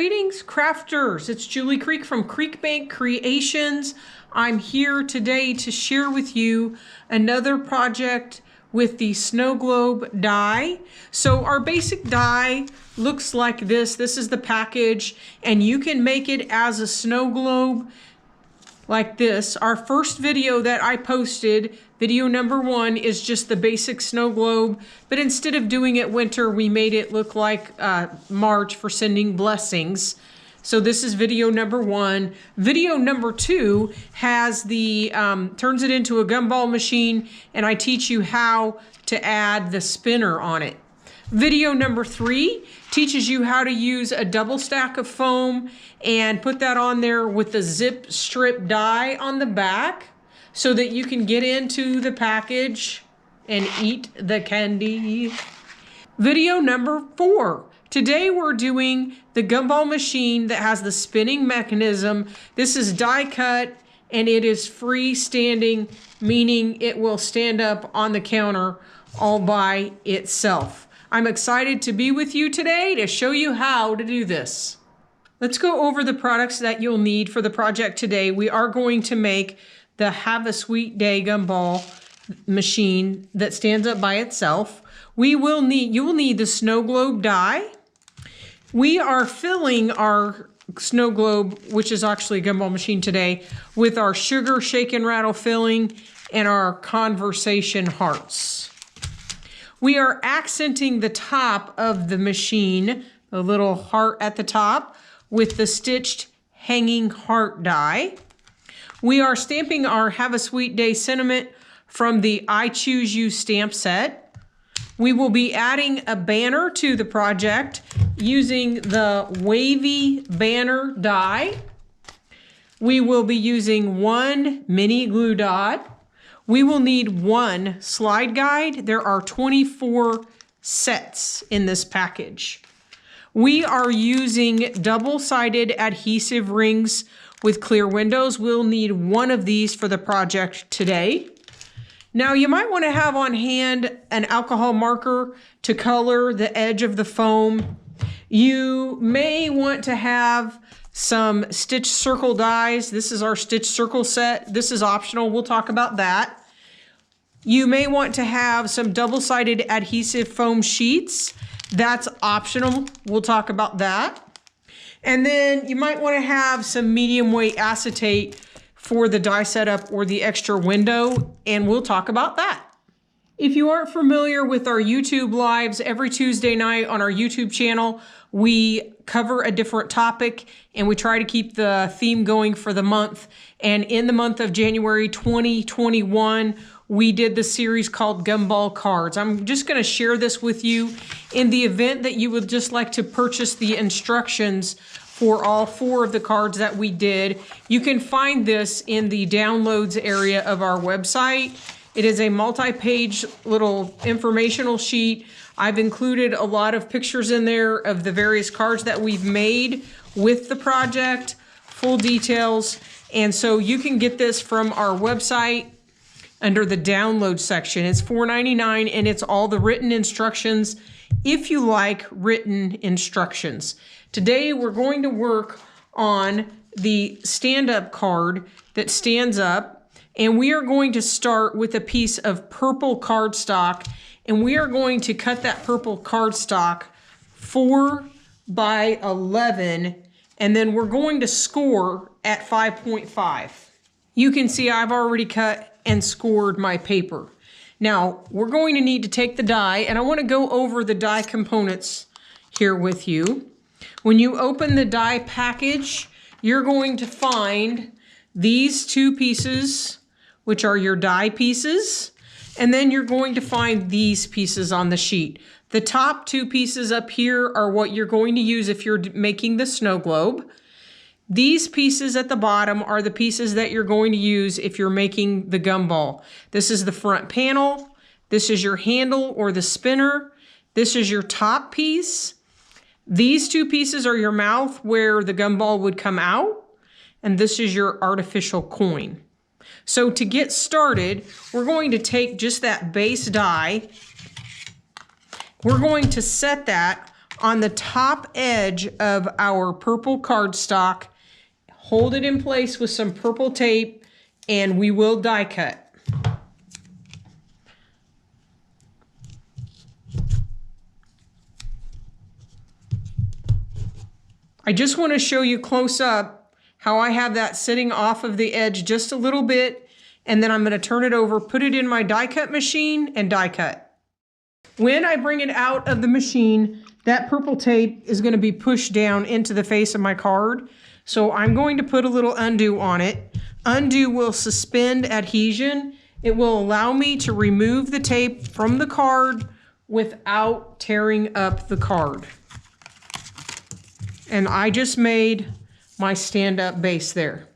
Greetings, crafters. It's Julie Creek from Creekbank Creations. I'm here today to share with you another project with the Snowglobe die. So our basic die looks like this. This is the package, and you can make it as a snow globe like this. Our first video that I posted, video number 1, is just the basic snow globe, but instead of doing it winter, we made it look like March for sending blessings. So this is video number 1. Video number 2 has the, turns it into a gumball machine, and I teach you how to add the spinner on it. Video number 3 teaches you how to use a double stack of foam and put that on there with the zip strip die on the back so that you can get into the package and eat the candy. Video number 4. Today we're doing the gumball machine that has the spinning mechanism. This is die cut and it is freestanding, meaning it will stand up on the counter all by itself. I'm excited to be with you today to show you how to do this. Let's go over the products that you'll need for the project today. We are going to make the Have a Sweet Day gumball machine that stands up by itself. You will need the snow globe die. We are filling our snow globe, which is actually a gumball machine today, with our sugar shake and rattle filling and our conversation hearts. We are accenting the top of the machine, the little heart at the top, with the stitched hanging heart die. We are stamping our Have a Sweet Day sentiment from the I Choose You stamp set. We will be adding a banner to the project using the Wavey Banner Die. We will be using 1 mini glue dot. We will need 1 slide guide. There are 24 sets in this package. We are using double-sided adhesive rings with clear windows. We'll need 1 of these for the project today. Now you might want to have on hand an alcohol marker to color the edge of the foam. You may want to have some stitch circle dies. This is our stitch circle set. This is optional. We'll talk about that. You may want to have some double-sided adhesive foam sheets. That's optional. We'll talk about that. And then you might want to have some medium weight acetate for the die setup or the extra window, and we'll talk about that. If you aren't familiar with our YouTube lives, every Tuesday night on our YouTube channel, we cover a different topic and we try to keep the theme going for the month. And in the month of January 2021, we did the series called Gumball Cards. I'm just going to share this with you in the event that you would just like to purchase the instructions for all 4 of the cards that we did. You can find this in the downloads area of our website. It is a multi-page little informational sheet. I've included a lot of pictures in there of the various cards that we've made with the project, full details. And so you can get this from our website under the download section. It's $4.99 and it's all the written instructions if you like written instructions. Today we're going to work on the stand-up card that stands up, and we are going to start with a piece of purple cardstock, and we are going to cut that purple cardstock 4 by 11, and then we're going to score at 5.5. You can see I've already cut and scored my paper. Now we're going to need to take the die, and I want to go over the die components here with you. When you open the die package, you're going to find these 2 pieces, which are your die pieces, and then you're going to find these pieces on the sheet. The top 2 pieces up here are what you're going to use if you're making the snow globe. These pieces at the bottom are the pieces that you're going to use if you're making the gumball. This is the front panel. This is your handle or the spinner. This is your top piece. These 2 pieces are your mouth where the gumball would come out, and this is your artificial coin. So to get started, we're going to take just that base die. We're going to set that on the top edge of our purple cardstock, hold it in place with some purple tape, and we will die cut. I just want to show you close up how I have that sitting off of the edge just a little bit, and then I'm going to turn it over, put it in my die cut machine, and die cut. When I bring it out of the machine, that purple tape is going to be pushed down into the face of my card. So I'm going to put a little Undu on it. Undu will suspend adhesion. It will allow me to remove the tape from the card without tearing up the card. And I just made my stand-up base there.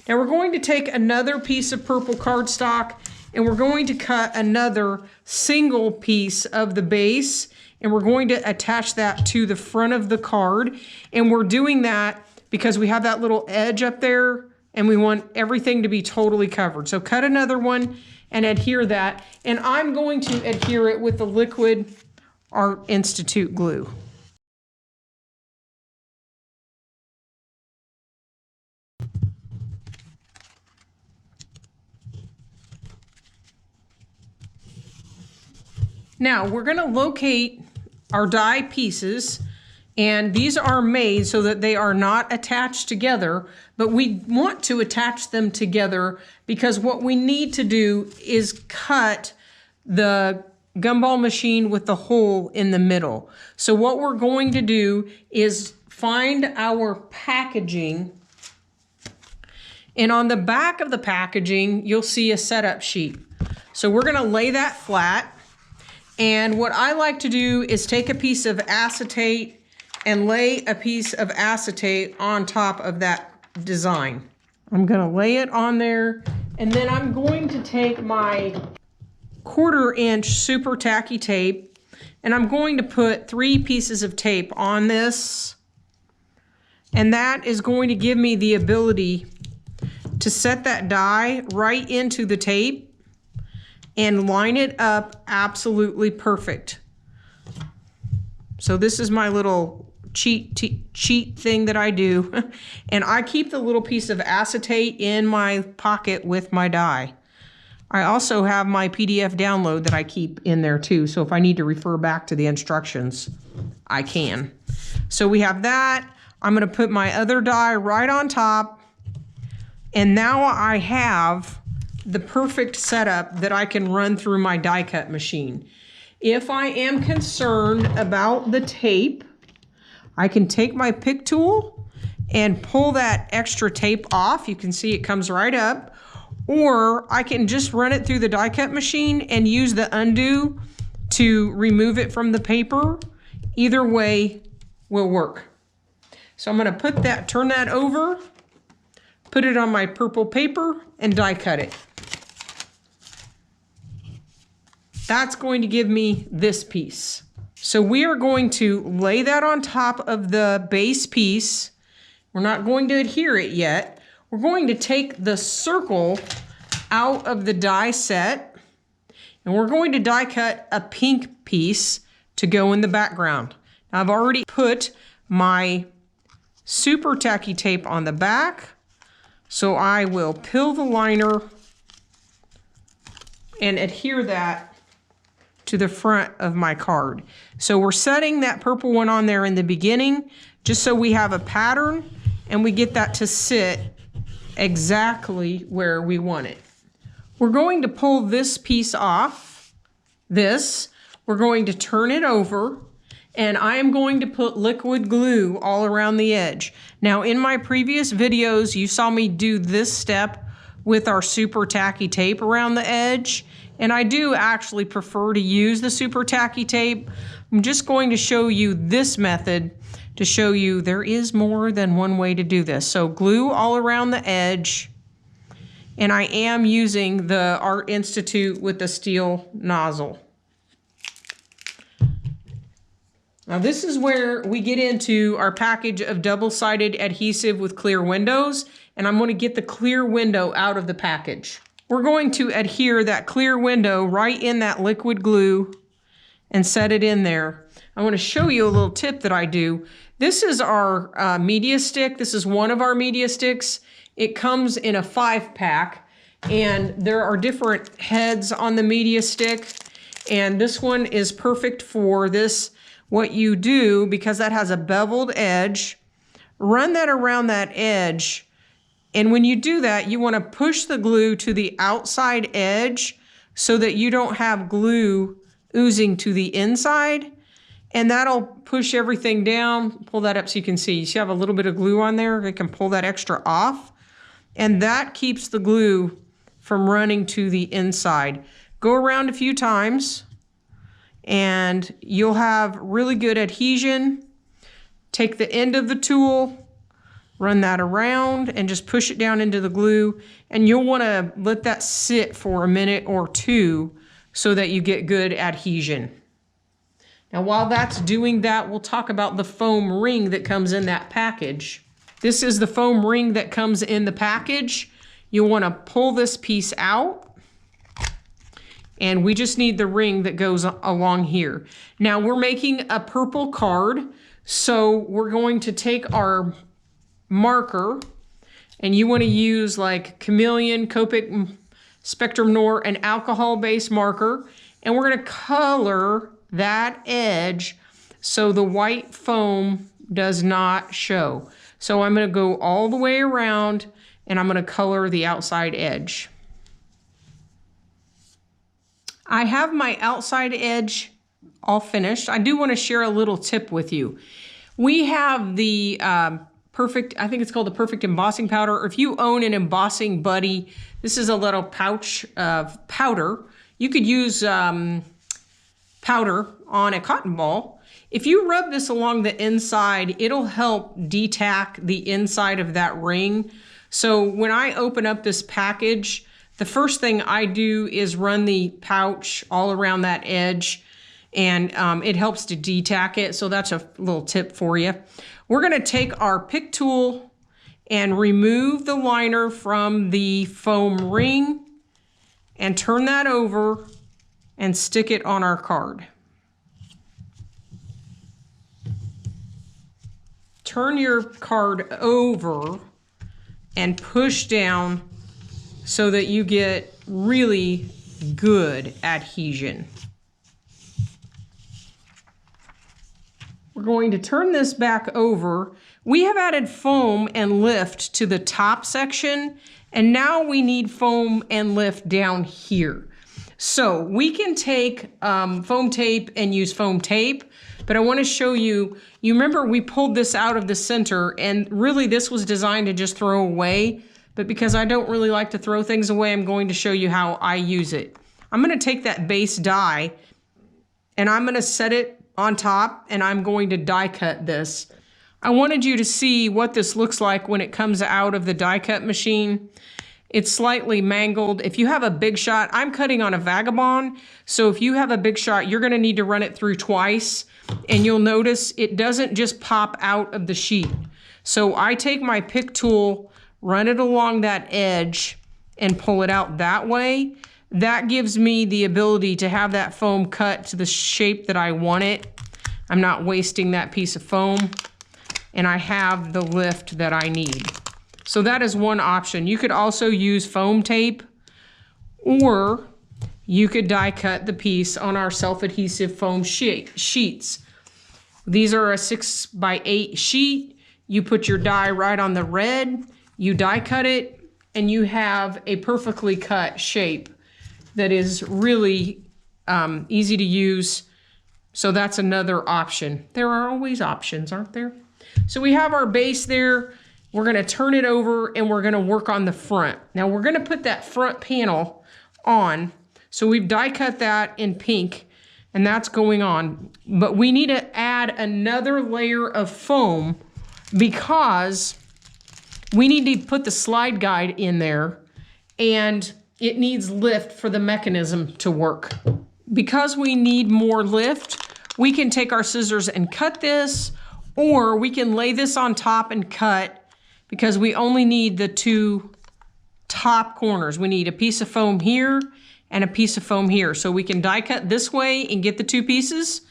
Now we're going to take another piece of purple cardstock and we're going to cut another single piece of the base, and we're going to attach that to the front of the card. And we're doing that because we have that little edge up there and we want everything to be totally covered. So cut another one and adhere that. And I'm going to adhere it with the liquid Art Institute glue. Now we're going to locate our die pieces, and these are made so that they are not attached together, but we want to attach them together because what we need to do is cut the gumball machine with the hole in the middle. So what we're going to do is find our packaging, and on the back of the packaging you'll see a setup sheet. So we're going to lay that flat. And what I like to do is take a piece of acetate and lay a piece of acetate on top of that design. I'm going to lay it on there, and then I'm going to take my 1/4 inch super tacky tape, and I'm going to put 3 pieces of tape on this, and that is going to give me the ability to set that die right into the tape and line it up absolutely perfect. So this is my little cheat thing that I do. And I keep the little piece of acetate in my pocket with my die. I also have my PDF download that I keep in there too. So if I need to refer back to the instructions, I can. So we have that. I'm gonna put my other die right on top. And now I have the perfect setup that I can run through my die cut machine. If I am concerned about the tape, I can take my pick tool and pull that extra tape off. You can see it comes right up. Or I can just run it through the die cut machine and use the Undu to remove it from the paper. Either way will work. So I'm gonna turn that over, put it on my purple paper, and die cut it. That's going to give me this piece. So we are going to lay that on top of the base piece. We're not going to adhere it yet. We're going to take the circle out of the die set, and we're going to die cut a pink piece to go in the background. Now I've already put my super tacky tape on the back, so I will peel the liner and adhere that to the front of my card. So we're setting that purple one on there in the beginning just so we have a pattern and we get that to sit exactly where we want it. We're going to pull this piece off, we're going to turn it over, and I am going to put liquid glue all around the edge. Now in my previous videos you saw me do this step with our super tacky tape around the edge, and I do actually prefer to use the super tacky tape. I'm just going to show you this method to show you there is more than one way to do this. So glue all around the edge, and I am using the Art Institute with the steel nozzle. Now this is where we get into our package of double-sided adhesive with clear windows, and I'm going to get the clear window out of the package. We're going to adhere that clear window right in that liquid glue, and set it in there. I want to show you a little tip that I do. This is our media stick. This is one of our media sticks. It comes in a 5-pack, and there are different heads on the media stick. And this one is perfect for this. What you do, because that has a beveled edge, run that around that edge. And when you do that, you want to push the glue to the outside edge so that you don't have glue oozing to the inside. And that'll push everything down. Pull that up so you can see. You have a little bit of glue on there. I can pull that extra off. And that keeps the glue from running to the inside. Go around a few times and you'll have really good adhesion. Take the end of the tool, run that around and just push it down into the glue. And you'll want to let that sit for a minute or two so that you get good adhesion. Now, while that's doing that, we'll talk about the foam ring that comes in that package. This is the foam ring that comes in the package. You'll want to pull this piece out. And we just need the ring that goes along here. Now, we're making a purple card. So we're going to take our marker, and you want to use like Chameleon, Copic, Spectrum Noir, an alcohol-based marker. And we're going to color that edge so the white foam does not show. So I'm going to go all the way around and I'm going to color the outside edge. I have my outside edge all finished. I do want to share a little tip with you. We have the perfect, I think it's called the Perfect Embossing Powder. Or if you own an embossing buddy, this is a little pouch of powder. You could use powder on a cotton ball. If you rub this along the inside, it'll help detack the inside of that ring. So when I open up this package, the first thing I do is run the pouch all around that edge, and it helps to detack it. So that's a little tip for you. We're gonna take our pick tool and remove the liner from the foam ring and turn that over and stick it on our card. Turn your card over and push down so that you get really good adhesion. We're going to turn this back over. We have added foam and lift to the top section, and now we need foam and lift down here. So we can take foam tape and use foam tape, but I want to show you, you remember we pulled this out of the center, and really this was designed to just throw away, but because I don't really like to throw things away, I'm going to show you how I use it. I'm going to take that base die and I'm going to set it on top, and I'm going to die cut this. I wanted you to see what this looks like when it comes out of the die cut machine. It's slightly mangled. If you have a big shot, I'm cutting on a Vagabond, so if you have a big shot, you're gonna need to run it through twice, and you'll notice it doesn't just pop out of the sheet. So I take my pick tool, run it along that edge, and pull it out that way. That gives me the ability to have that foam cut to the shape that I want it. I'm not wasting that piece of foam, and I have the lift that I need. So that is one option. You could also use foam tape, or you could die cut the piece on our self-adhesive foam sheets. These are a 6x8 sheet. You put your die right on the red, you die cut it, and you have a perfectly cut shape that is really easy to use. So that's another option. There are always options, aren't there? So we have our base there. We're gonna turn it over and we're gonna work on the front. Now we're gonna put that front panel on. So we've die cut that in pink, and that's going on. But we need to add another layer of foam because we need to put the slide guide in there, and it needs lift for the mechanism to work. Because we need more lift, we can take our scissors and cut this, or we can lay this on top and cut, because we only need the two top corners. We need a piece of foam here and a piece of foam here. So we can die cut this way and get the 2 pieces,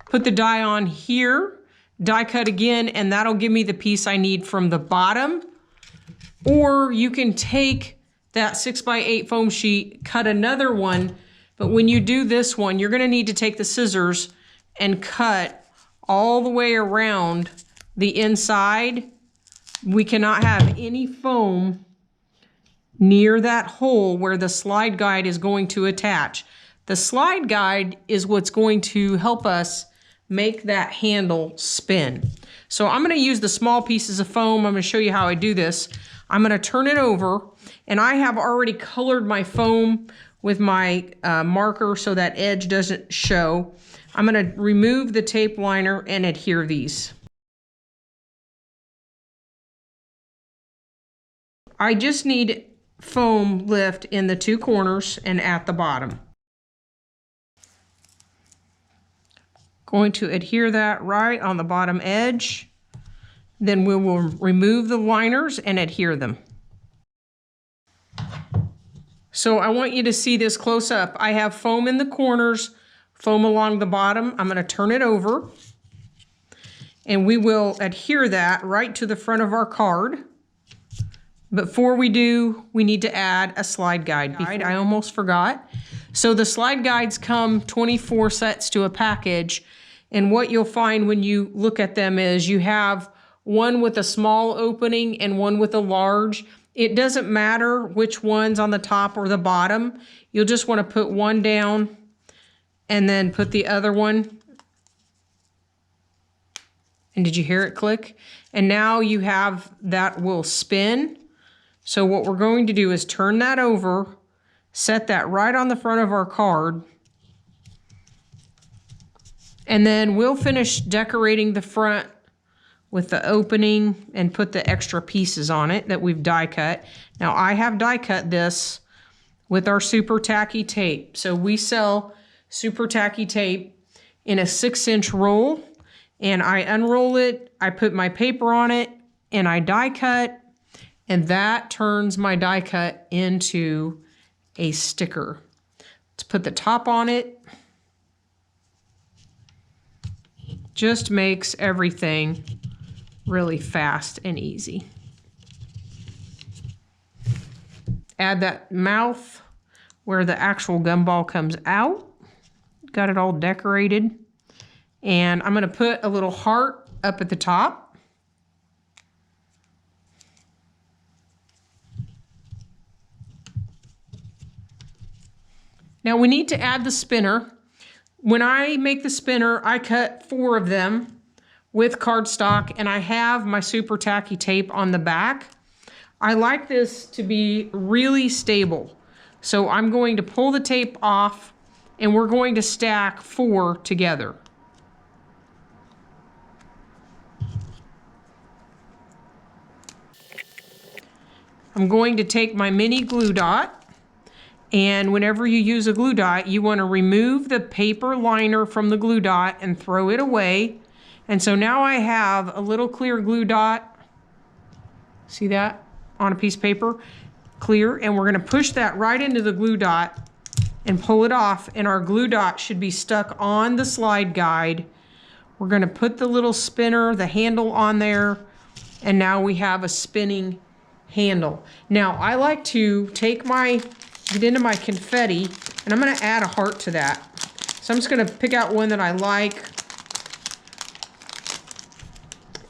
put the die on here, die cut again, and that'll give me the piece I need from the bottom. Or you can take that 6x8 foam sheet, cut another one, but when you do this one, you're gonna need to take the scissors and cut all the way around the inside. We cannot have any foam near that hole where the slide guide is going to attach. The slide guide is what's going to help us make that handle spin. So I'm gonna use the small pieces of foam. I'm gonna show you how I do this. I'm gonna turn it over, and I have already colored my foam with my marker so that edge doesn't show. I'm gonna remove the tape liner and adhere these. I just need foam lift in the 2 corners and at the bottom. Going to adhere that right on the bottom edge. Then we will remove the liners and adhere them. So I want you to see this close up. I have foam in the corners, foam along the bottom. I'm gonna turn it over, and we will adhere that right to the front of our card. Before we do, we need to add a slide guide. I almost forgot. So the slide guides come 24 sets to a package, and what you'll find when you look at them is you have one with a small opening and one with a large. It doesn't matter which one's on the top or the bottom. You'll just want to put one down and then put the other one. And did you hear it click? And now you have that will spin. So what we're going to do is turn that over, set that right on the front of our card, and then we'll finish decorating the front with the opening and put the extra pieces on it that we've die cut. Now I have die cut this with our super tacky tape. So we sell super tacky tape in a 6-inch roll, and I unroll it, I put my paper on it, and I die cut, and that turns my die cut into a sticker. Let's put the top on it. Just makes everything really fast and easy. Add that mouth where the actual gumball comes out. Got it all decorated. And I'm gonna put a little heart up at the top. Now we need to add the spinner. When I make the spinner, I cut 4 of them with cardstock, and I have my super tacky tape on the back. I like this to be really stable. So I'm going to pull the tape off, and we're going to stack 4 together. I'm going to take my mini glue dot, and whenever you use a glue dot, you want to remove the paper liner from the glue dot and throw it away. And so now I have a little clear glue dot. See that on a piece of paper? Clear. And we're going to push that right into the glue dot and pull it off. And our glue dot should be stuck on the slide guide. We're going to put the little spinner, the handle on there. And now we have a spinning handle. Now I like to get into my confetti, and I'm going to add a heart to that. So I'm just going to pick out one that I like.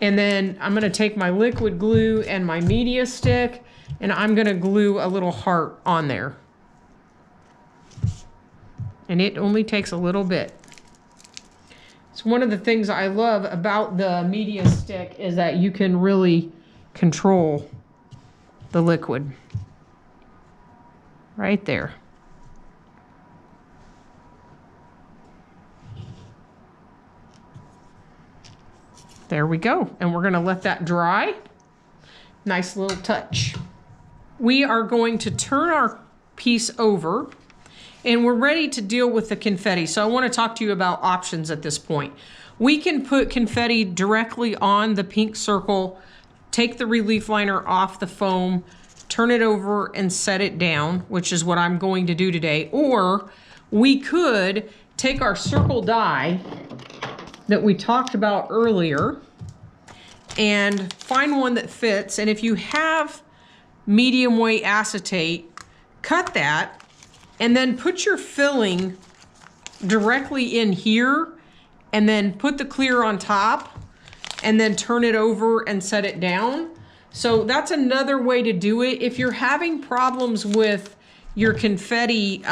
And then I'm going to take my liquid glue and my media stick, and I'm going to glue a little heart on there. And it only takes a little bit. It's one of the things I love about the media stick is that you can really control the liquid. Right there. There we go. And we're going to let that dry. Nice little touch. We are going to turn our piece over, and we're ready to deal with the confetti. So I want to talk to you about options at this point. We can put confetti directly on the pink circle, take the relief liner off the foam, turn it over and set it down, which is what I'm going to do today. Or we could take our circle die that we talked about earlier and find one that fits. And if you have medium weight acetate, cut that and then put your filling directly in here and then put the clear on top and then turn it over and set it down. So that's another way to do it. If you're having problems with your confetti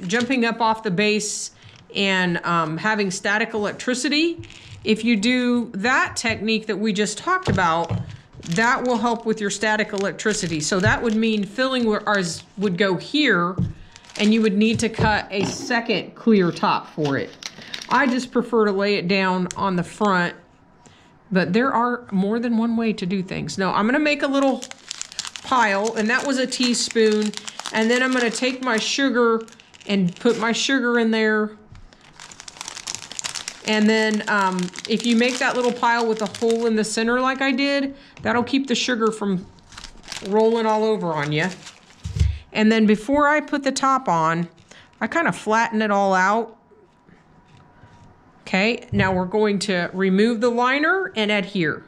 jumping up off the base and having static electricity, if you do that technique that we just talked about, that will help with your static electricity. So that would mean filling would go here, and you would need to cut a second clear top for it. I just prefer to lay it down on the front, but there are more than one way to do things. No, I'm gonna make a little pile, and that was a teaspoon, and then I'm gonna take my sugar and put my sugar in there. And then if you make that little pile with a hole in the center like I did, that'll keep the sugar from rolling all over on you. And then before I put the top on, I kind of flatten it all out. Okay, now we're going to remove the liner and adhere.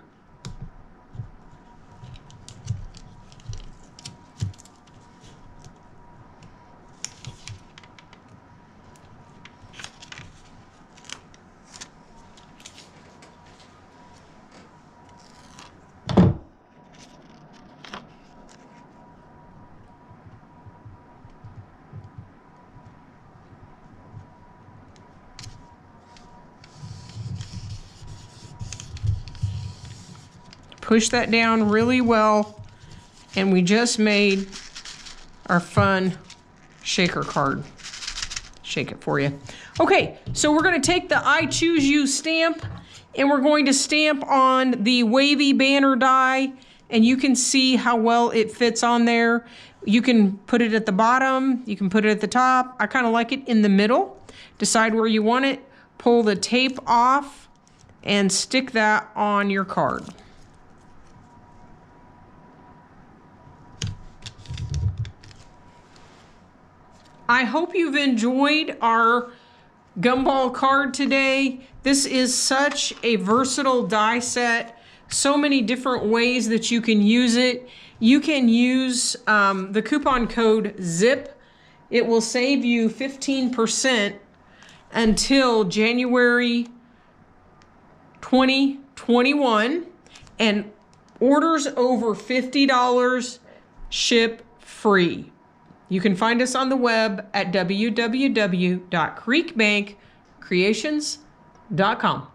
Push that down really well, and we just made our fun shaker card. Shake it for you. Okay, so we're gonna take the I Choose You stamp, and we're going to stamp on the Wavey Banner die, and you can see how well it fits on there. You can put it at the bottom, you can put it at the top. I kind of like it in the middle. Decide where you want it, pull the tape off, and stick that on your card. I hope you've enjoyed our Gumball card today. This is such a versatile die set. So many different ways that you can use it. You can use the coupon code ZIP. It will save you 15% until January 2021. And orders over $50 ship free. You can find us on the web at www.creekbankcreations.com.